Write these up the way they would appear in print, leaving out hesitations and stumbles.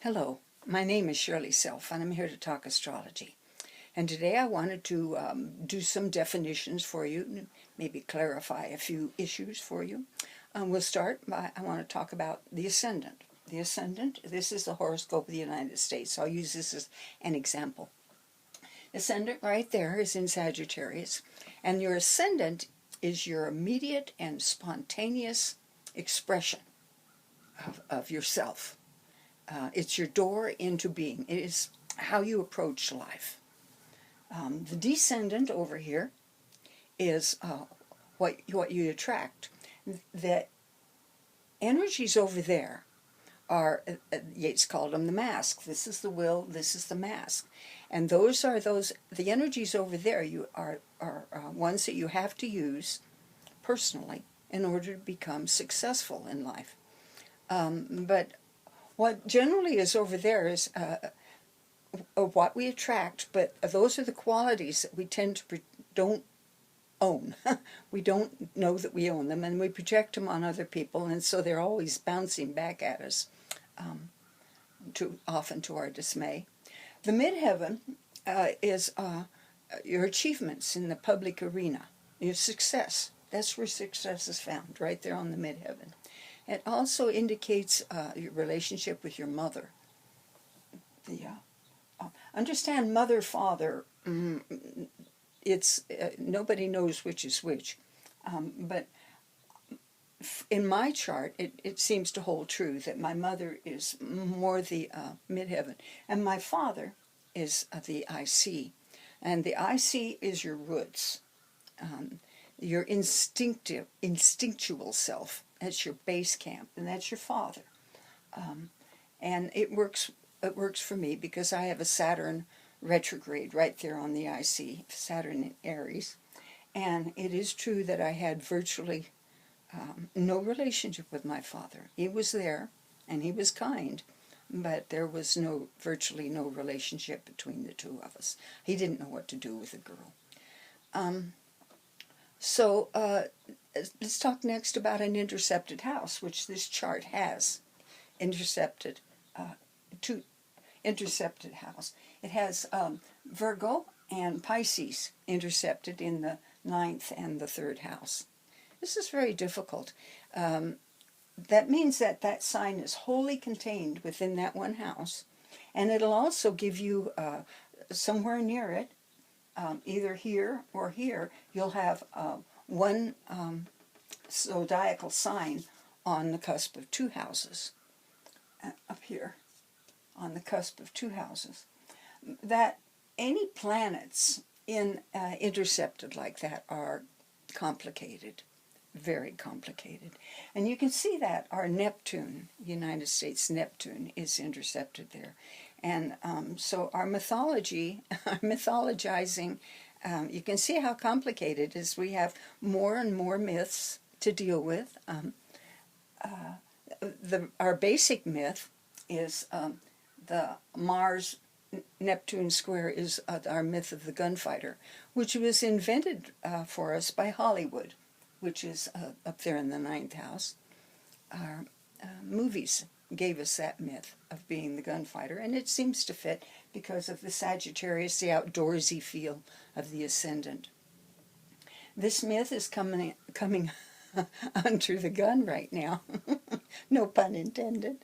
Hello, my name is Shirley Self, and I'm here to talk astrology. And today I wanted to do some definitions for you, maybe clarify a few issues for you. We'll start by, I want to talk about the Ascendant. The Ascendant, this is the horoscope of the United States. I'll use this as an example. Ascendant right there is in Sagittarius, and your Ascendant is your immediate and spontaneous expression of yourself. It's your door into being. It is how you approach life. The Descendant over here is what you attract. The energies over there are, Yeats called them the mask. This is the will, this is the mask. And the energies over there are ones that you have to use personally in order to become successful in life. But what generally is over there is what we attract, but those are the qualities that we tend to don't own. We don't know that we own them, and we project them on other people, and so they're always bouncing back at us, often to our dismay. The Midheaven is your achievements in the public arena, your success. That's where success is found, right there on the Midheaven. It also indicates your relationship with your mother. Understand mother, father. It's nobody knows which is which, but in my chart, it seems to hold true that my mother is more the Midheaven, and my father is the IC, and the IC is your roots, your instinctual self. That's your base camp, and that's your father. And it works for me because I have a Saturn retrograde right there on the IC, Saturn in Aries. And it is true that I had virtually no relationship with my father. He was there, and he was kind, but there was virtually no relationship between the two of us. He didn't know what to do with a girl. So let's talk next about an intercepted house, which this chart has. Intercepted house. It has Virgo and Pisces intercepted in the 9th and the 3rd house. This is very difficult. That means that sign is wholly contained within that one house, and it'll also give you somewhere near it, either here or here, you'll have one zodiacal sign on the cusp of two houses. Up here, on the cusp of two houses. That any planets intercepted like that are complicated, very complicated. And you can see that our Neptune, United States Neptune, is intercepted there. And so our mythology, our mythologizing, you can see how complicated it is. We have more and more myths to deal with. Our basic myth is the Mars-Neptune square is our myth of the gunfighter, which was invented for us by Hollywood, which is up there in the 9th house. Our movies gave us that myth of being the gunfighter, and it seems to fit because of the Sagittarius, the outdoorsy feel of the Ascendant. This myth is coming under the gun right now. No pun intended.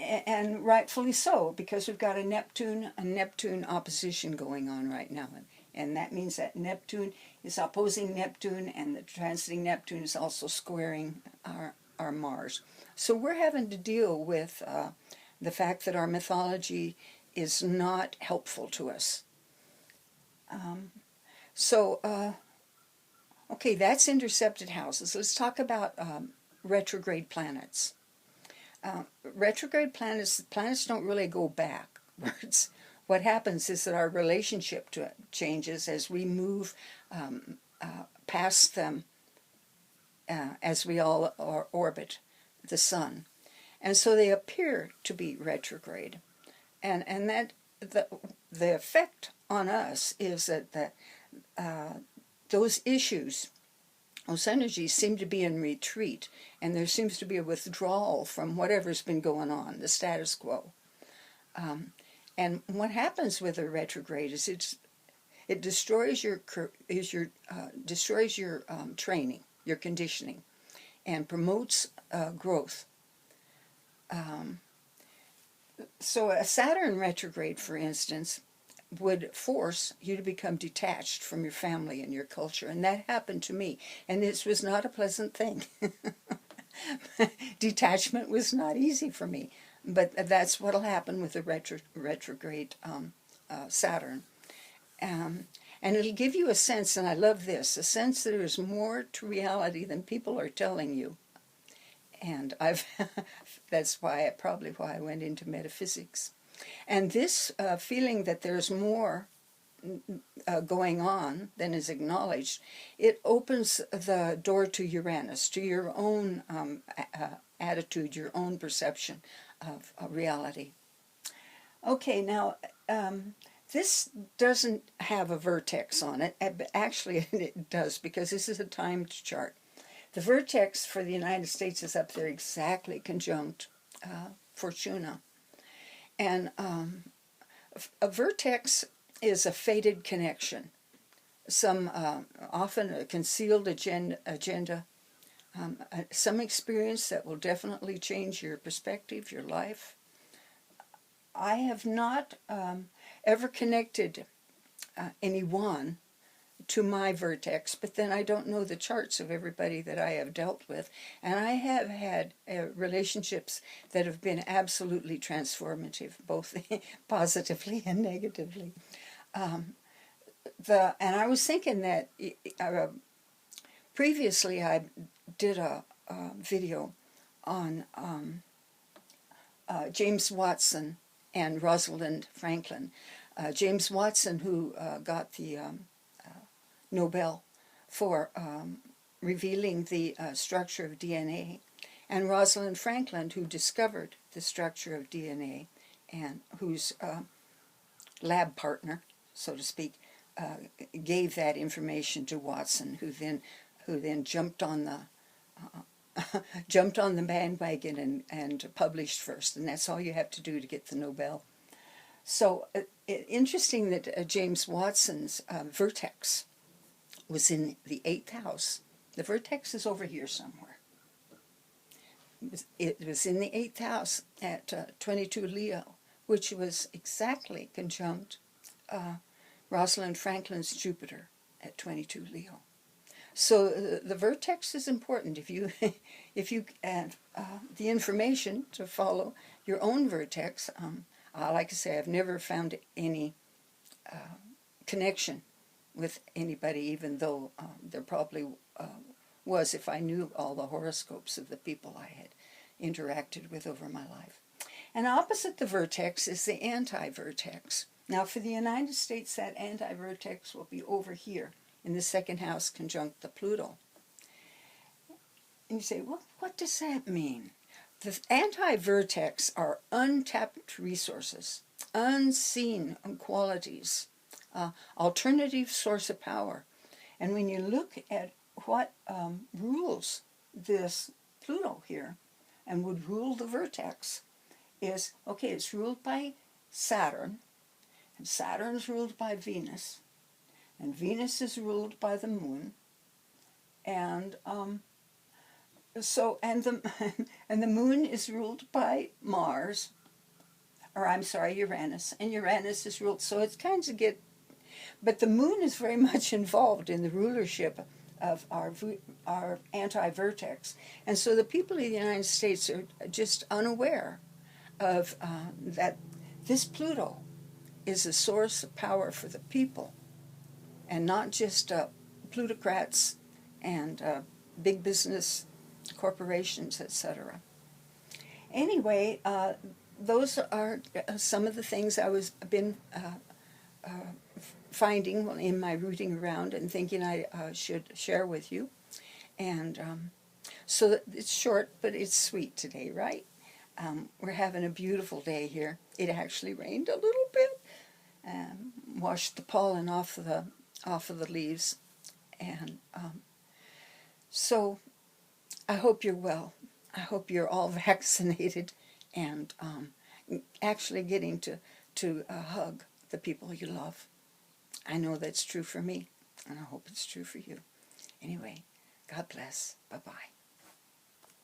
And rightfully so, because we've got a Neptune opposition going on right now. And that means that Neptune is opposing Neptune, and the transiting Neptune is also squaring our Mars. So we're having to deal with the fact that our mythology is not helpful to us. Okay, that's intercepted houses. Let's talk about retrograde planets. Retrograde planets don't really go backwards. What happens is that our relationship to it changes as we move past them, as we all orbit the sun. And so they appear to be retrograde. And that the effect on us is that those issues those energies seem to be in retreat, and there seems to be a withdrawal from whatever's been going on, the status quo. And what happens with a retrograde is it destroys your training, your conditioning, and promotes growth. So a Saturn retrograde, for instance, would force you to become detached from your family and your culture, and that happened to me, and this was not a pleasant thing. Detachment was not easy for me, but that's what will happen with a retrograde Saturn. And it'll give you a sense, and I love this, a sense that there's more to reality than people are telling you. And that's probably why I went into metaphysics. And this feeling that there's more going on than is acknowledged, it opens the door to Uranus, to your own attitude, your own perception of reality. Okay, now this doesn't have a vertex on it. Actually, it does, because this is a timed chart. The vertex for the United States is up there exactly conjunct Fortuna. And a vertex is a fated connection, often a concealed agenda, some experience that will definitely change your perspective, your life. I have not ever connected anyone to my vertex, but then I don't know the charts of everybody that I have dealt with, and I have had relationships that have been absolutely transformative, both positively and negatively. And I was thinking that previously I did a video on James Watson and Rosalind Franklin. James Watson, who got the Nobel for revealing the structure of DNA, and Rosalind Franklin, who discovered the structure of DNA, and whose lab partner, so to speak, gave that information to Watson, who then jumped on the bandwagon and published first, and that's all you have to do to get the Nobel. So interesting that James Watson's vertex was in the 8th house. The vertex is over here somewhere. It was in the 8th house at 22 Leo, which was exactly conjunct Rosalind Franklin's Jupiter at 22 Leo. So the vertex is important. If you have the information to follow your own vertex, like I say, I've never found any connection with anybody, even though there probably was if I knew all the horoscopes of the people I had interacted with over my life. And opposite the vertex is the anti-vertex. Now for the United States, that anti-vertex will be over here in the 2nd house conjunct the Pluto. And you say, well, what does that mean? The anti-vertex are untapped resources, unseen qualities, alternative source of power. And when you look at what rules this Pluto here and would rule the vertex is, okay, it's ruled by Saturn, and Saturn is ruled by Venus, and Venus is ruled by the moon, and the moon is ruled by Mars, or I'm sorry, Uranus, and Uranus is ruled, so it's kind of but the moon is very much involved in the rulership of our anti-vertex, and so the people of the United States are just unaware of that this Pluto is a source of power for the people, and not just plutocrats and big business corporations, etc. Anyway, those are some of the things I was been finding in my rooting around and thinking I should share with you. And so it's short, but it's sweet today, right? We're having a beautiful day here. It actually rained a little bit, washed the pollen off of the leaves, and So I hope you're well. I hope you're all vaccinated and actually getting to hug the people you love. I know that's true for me, and I hope it's true for you. Anyway, God bless. Bye-bye.